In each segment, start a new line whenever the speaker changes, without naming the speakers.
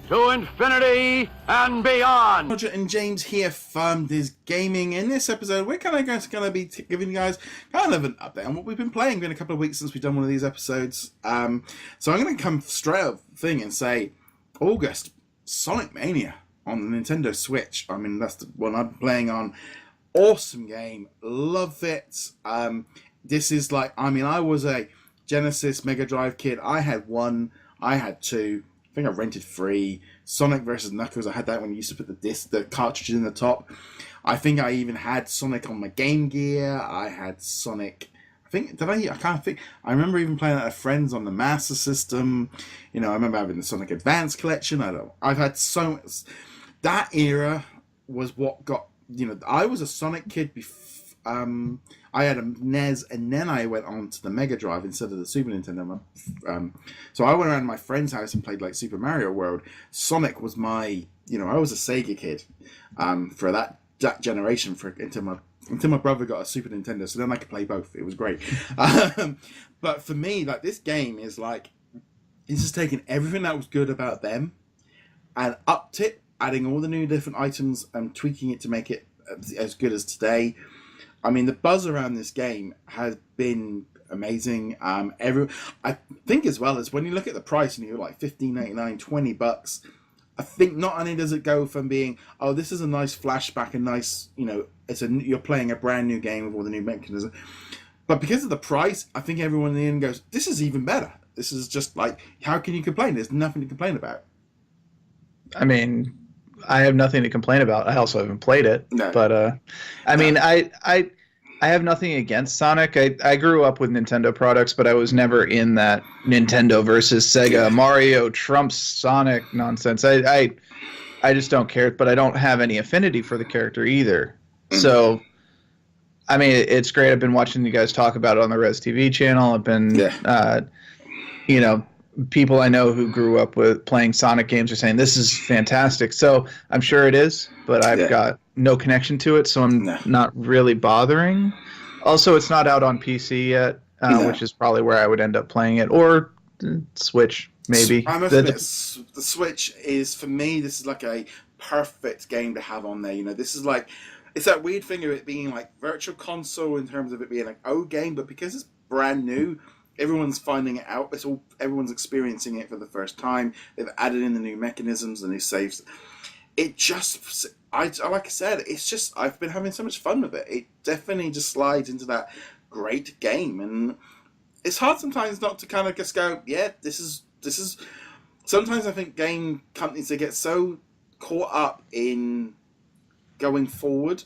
to infinity and beyond.
Roger and James here from DisKingdom. In this episode, we're kind of going to be giving you guys kind of an update on what we've been playing. It's been a couple of weeks since we've done one of these episodes. So I'm going to come straight up thing and say, August, Sonic Mania on the Nintendo Switch. I mean, that's the one I'm playing on. Awesome game. Love it. This is like, I mean, I was a Genesis Mega Drive kid. I had one. I had two. I think I rented 3. Sonic vs. Knuckles, I had that when you used to put the cartridges in the top. I think I even had Sonic on my Game Gear. I had Sonic, I can't think. I remember even playing that with friends on the Master System. You know, I remember having the Sonic Advance collection. I've had so much. That era was what got, you know, I was a Sonic kid before. I had a NES, and then I went on to the Mega Drive instead of the Super Nintendo. So I went around my friend's house and played like Super Mario World. Sonic was my, you know, I was a Sega kid for that generation until my brother got a Super Nintendo. So then I could play both. It was great. But for me, like, this game is like, it's just taking everything that was good about them and upped it, adding all the new different items and tweaking it to make it as good as today. I mean, the buzz around this game has been amazing. I think as well as when you look at the price and you're like $15.99, $20, I think not only does it go from being, oh, this is a nice flashback, a nice, you know, you're playing a brand new game with all the new mechanisms, but because of the price, I think everyone in the end goes, this is even better. This is just like, how can you complain? There's nothing to complain about.
I mean, I have nothing to complain about. I also haven't played it, but I mean, I have nothing against Sonic. I grew up with Nintendo products, but I was never in that Nintendo versus Sega, Mario trumps Sonic nonsense. I just don't care, but I don't have any affinity for the character either. So, I mean, it's great. I've been watching you guys talk about it on the Res TV channel. I've been, you know, people I know who grew up with playing Sonic games are saying this is fantastic. So I'm sure it is, but I've got no connection to it, so I'm not really bothering. Also, it's not out on PC yet, which is probably where I would end up playing it, or Switch maybe.
I must admit, the Switch is, for me, this is like a perfect game to have on there. You know, this is like, it's that weird thing of it being like virtual console in terms of it being like old game, but because it's brand new, everyone's finding it out. Everyone's experiencing it for the first time. They've added in the new mechanisms, the new saves. It just, like I said, it's just, I've been having so much fun with it. It definitely just slides into that great game, and it's hard sometimes not to kind of just go, yeah, this is. Sometimes I think game companies, they get so caught up in going forward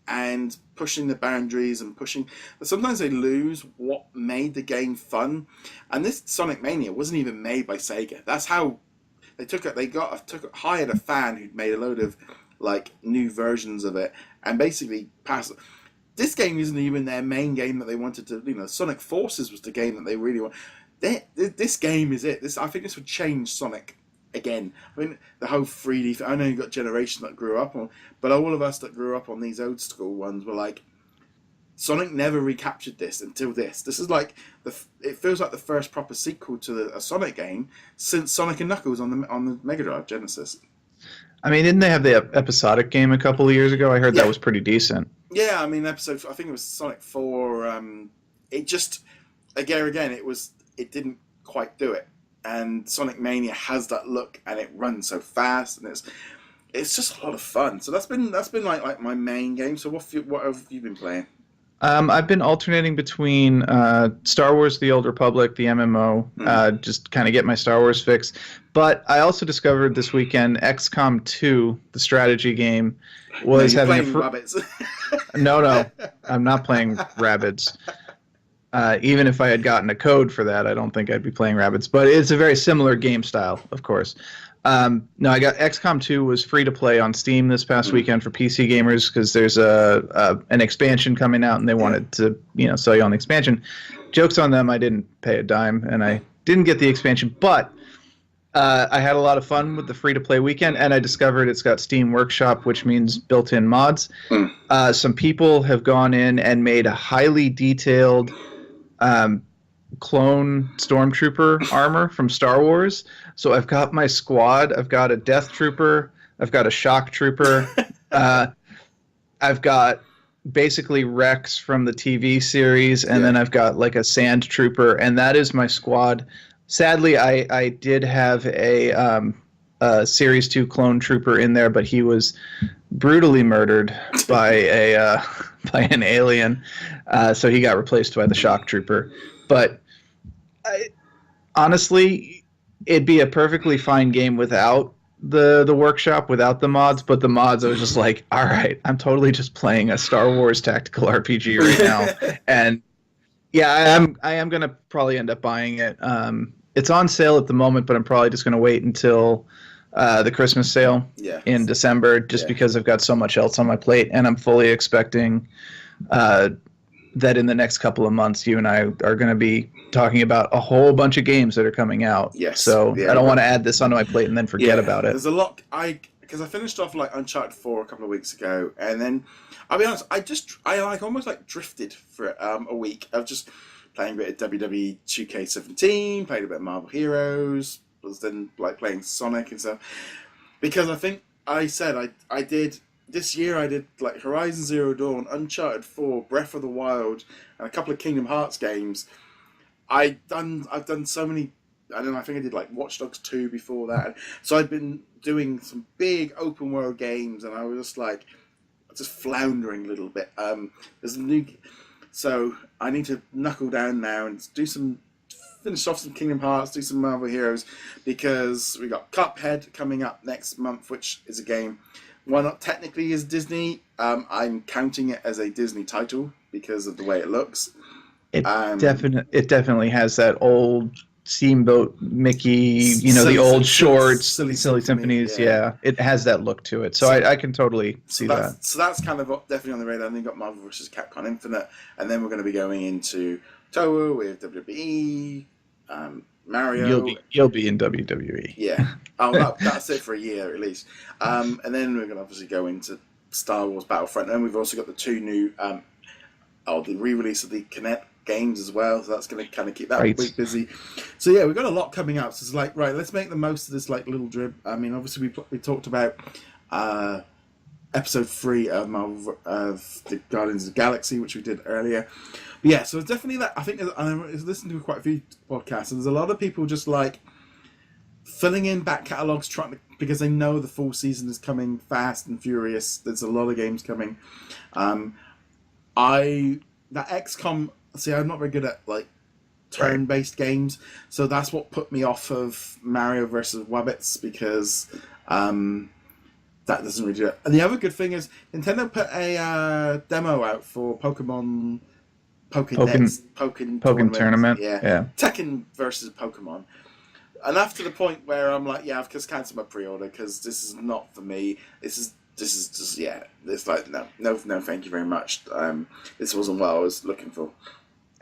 and pushing the boundaries and pushing, but sometimes they lose what made the game fun. And this Sonic Mania wasn't even made by Sega. That's how they took it. They hired a fan who'd made a load of like new versions of it and basically passed it. This game isn't even their main game that they wanted to, you know, Sonic Forces was the game that they really want. This game is it. I think this would change Sonic again. I mean, the whole 3D, I know you've got generation that grew up on, but all of us that grew up on these old school ones were like, Sonic never recaptured this until this. This is like, it feels like the first proper sequel to a Sonic game since Sonic and Knuckles on the Mega Drive Genesis.
I mean, didn't they have the episodic game a couple of years ago? I heard that was pretty decent.
Yeah, I mean, I think it was Sonic 4. It just, again, it didn't quite do it. And Sonic Mania has that look, and it runs so fast, and it's just a lot of fun. So that's been like my main game. So what have you been playing?
I've been alternating between Star Wars: The Old Republic, the MMO, just kind of get my Star Wars fix. But I also discovered this weekend XCOM 2, the strategy game, was having
Rabbids.
No, I'm not playing Rabbids. Even if I had gotten a code for that, I don't think I'd be playing Rabbids. But it's a very similar game style, of course. No, I got XCOM 2 was free to play on Steam this past weekend for PC gamers because there's an expansion coming out and they wanted to, you know, sell you on the expansion. Joke's on them, I didn't pay a dime and I didn't get the expansion, but I had a lot of fun with the free to play weekend, and I discovered it's got Steam Workshop, which means built-in mods. Some people have gone in and made a highly detailed clone stormtrooper armor from Star Wars. So I've got my squad. I've got a Death Trooper. I've got a Shock Trooper. I've got basically Rex from the TV series, and then I've got like a Sand Trooper, and that is my squad. Sadly, I did have a Series 2 clone trooper in there, but he was brutally murdered by an alien, so he got replaced by the Shock Trooper. But honestly, it'd be a perfectly fine game without the workshop, without the mods. But the mods, I was just like, all right, I'm totally just playing a Star Wars tactical RPG right now. And yeah, I am gonna probably end up buying it. It's on sale at the moment, but I'm probably just gonna wait until the Christmas sale in December, just because I've got so much else on my plate, and I'm fully expecting that in the next couple of months, you and I are going to be talking about a whole bunch of games that are coming out.
Yes.
So I don't want to add this onto my plate and then forget about it.
There's a lot. Because I finished off like Uncharted 4 a couple of weeks ago, and then I'll be honest, I almost drifted for a week of just playing a bit of WWE 2K17, played a bit of Marvel Heroes, was then like playing Sonic and stuff. Because I think I did. This year I did like Horizon Zero Dawn, Uncharted 4, Breath of the Wild, and a couple of Kingdom Hearts games. I've done so many. I don't know. I think I did like Watch Dogs 2 before that. So I've been doing some big open world games, and I was just floundering a little bit. There's a new, so I need to knuckle down now and finish off some Kingdom Hearts, do some Marvel Heroes, because we got Cuphead coming up next month, which is a game. Why not technically is Disney? I'm counting it as a Disney title because of the way it looks.
It definitely has that old Steamboat Mickey, the old shorts, Silly Symphonies. Yeah, it has that look to it. So I can totally see that. So
that's kind of definitely on the radar. And then you've got Marvel vs. Capcom Infinite, and then we're going to be going into Toho with WWE, Mario.
You'll be in WWE.
Yeah. That's it for a year at least. And then we're going to obviously go into Star Wars Battlefront. And we've also got the two new, the re-release of the Kinect games as well. So that's going to kind of keep that week busy. So yeah, we've got a lot coming out. So it's like, right, let's make the most of this like little drip. I mean, obviously we talked about episode 3 of the Guardians of the Galaxy, which we did earlier. But yeah, so it's definitely that. I think I listened to quite a few podcasts, and there's a lot of people just like filling in back catalogs, because they know the full season is coming fast and furious. There's a lot of games coming. That XCOM. See, I'm not very good at like turn-based games, so that's what put me off of Mario versus Rabbids, because that doesn't really do it. And the other good thing is Nintendo put a demo out for Pokemon
Tournament.
Yeah. Tekken versus Pokemon. Enough to the point where I'm like, I've just cancelled my pre-order because this is not for me. This is just It's like no, thank you very much. This wasn't what I was looking for.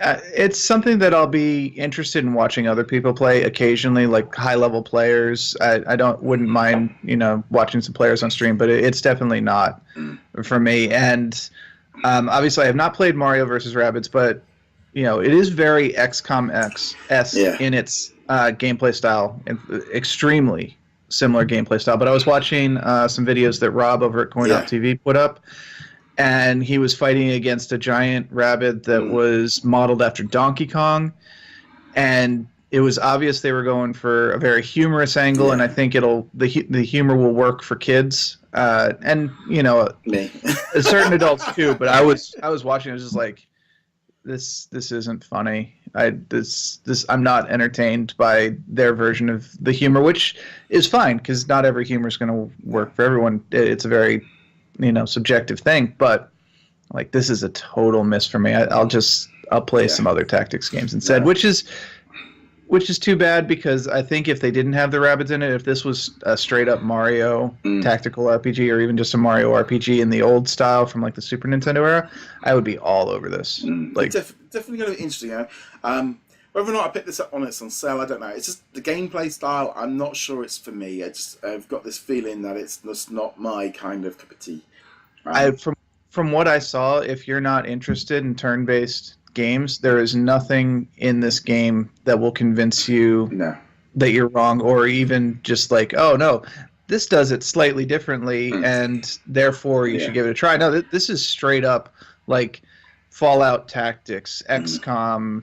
It's something that I'll be interested in watching other people play occasionally, like high-level players. I wouldn't mind, watching some players on stream, but it's definitely not for me. And obviously, I have not played Mario vs. Rabbids, but it is very XCOM-esque in its gameplay style, extremely similar gameplay style. But I was watching some videos that Rob over at Coin.tv put up, and he was fighting against a giant rabbit that was modeled after Donkey Kong, and it was obvious they were going for a very humorous angle, and I think the humor will work for kids, and certain adults too. But I was watching, I was just like, this isn't funny. I'm not entertained by their version of the humor, which is fine because not every humor is going to work for everyone. It's a very subjective thing, but like this is a total miss for me. I'll play some other tactics games instead, which is too bad, because I think if they didn't have the rabbits in it, if this was a straight up Mario tactical RPG, or even just a Mario RPG in the old style from like the Super Nintendo era, I would be all over this. Like
definitely going to be interesting. Whether or not I pick this up when it's on sale, I don't know. It's just the gameplay style. I'm not sure it's for me. I've got this feeling that it's just not my kind of cup of tea.
From what I saw, if you're not interested in turn-based games, there is nothing in this game that will convince you that you're wrong, or even just like, oh no, this does it slightly differently, and therefore you should give it a try. No, this is straight up like Fallout Tactics, XCOM,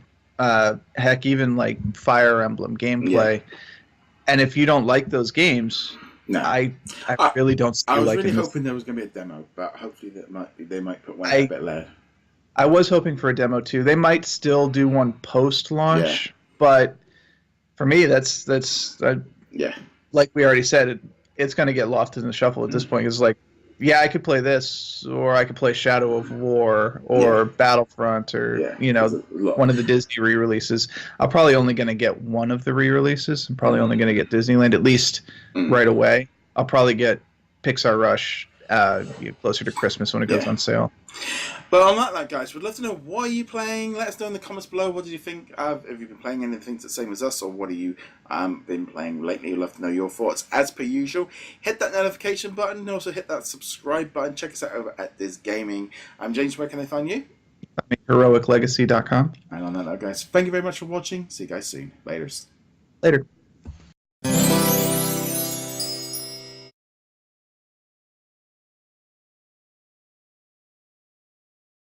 heck, even like Fire Emblem gameplay. And if you don't like those games, I really don't see.
I was really hoping there was going to be a demo, but hopefully they might put one a bit later.
I was hoping for a demo too. They might still do one post-launch, but for me, that's like we already said, it's going to get lost in the shuffle at this point. It's like, I could play this, or I could play Shadow of War, or Battlefront, or one of the Disney re-releases. I'm probably only going to get one of the re-releases. I'm probably only going to get Disneyland, at least right away. I'll probably get Pixar Rush closer to Christmas when it goes on sale.
But on that, guys, we'd love to know, what are you playing? Let us know in the comments below. What did you think? Have you been playing anything the same as us, or what have you been playing lately? We'd love to know your thoughts. As per usual, hit that notification button and also hit that subscribe button. Check us out over at DisKingdom. I'm James. Where can they find you?
HeroicLegacy.com.
And on that note, guys, thank you very much for watching. See you guys soon. Later.